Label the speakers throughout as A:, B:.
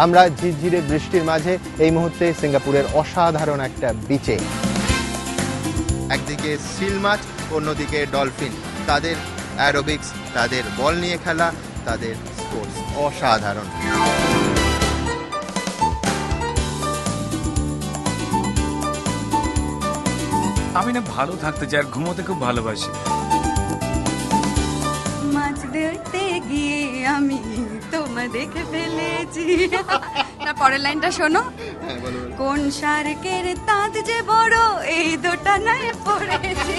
A: আমরা ঝিরঝিরে বৃষ্টির মাঝে এই মুহূর্তে সিঙ্গাপুরের অসাধারণ একটা বিচে। একদিকে সিল মাছ, অন্যদিকে ডলফিন। তাদের অ্যারোবিক্স, তাদের বল নিয়ে খেলা, তাদের স্পোর্টস অসাধারণ।
B: আমি না ভালো থাকতে চাই আর ঘুমোতে খুব ভালোবাসি।
C: মাছ ধরতে গিয়ে আমি তোমায় দেখে ফেলেছি। না, পরের লাইনটা শোনো। কোন শারকের তাঁত যে বড়, এই দোটানায় পড়েছে।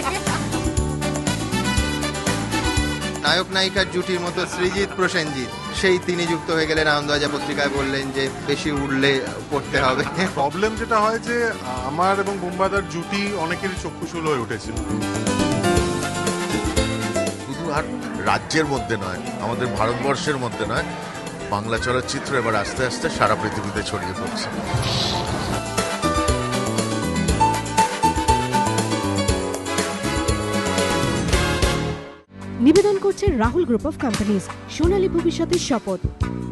A: নায়ক নায়িকার জুটির মতো সৃজিত প্রসেনজিৎ, সেই তিনি যুক্ত হয়ে গেলেন। আনন্দবাজার পত্রিকায় বললেন যে বেশি উঠলে পড়তে হবে।
D: প্রবলেম যেটা হয় যে আমার এবং বুম্বাদার জুটি অনেকেরই চক্ষুশূল হয়ে উঠেছিল।
E: শুধু আর রাজ্যের মধ্যে নয়, আমাদের ভারতবর্ষের মধ্যে নয়, বাংলা চলচ্চিত্র এবার আস্তে আস্তে সারা পৃথিবীতে ছড়িয়ে পড়ছে।
F: নিবেদন করছে রাহুল গ্রুপ অফ কোম্পানিজ সোনালী ভবিষ্যতের শপথ।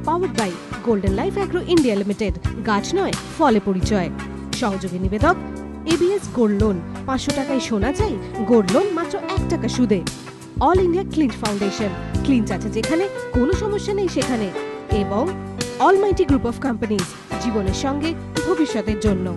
F: Powered by golden life agro India limited. গাছ নয়, ফলে পরিচয়। সহযোগী নিবেদক এবিএস গোল্ড লোন। 500 টাকায় সোনা চাই, গোল্ড লোন মাত্র 1 টাকা সুদে। All India Clint foundation. Clint আছে যেখানে, কোনো সমস্যা নেই সেখানে। এবং অলমাইটি গ্রুপ অফ কোম্পানিজ, জীবনের সঙ্গে ভবিষ্যতের জন্য।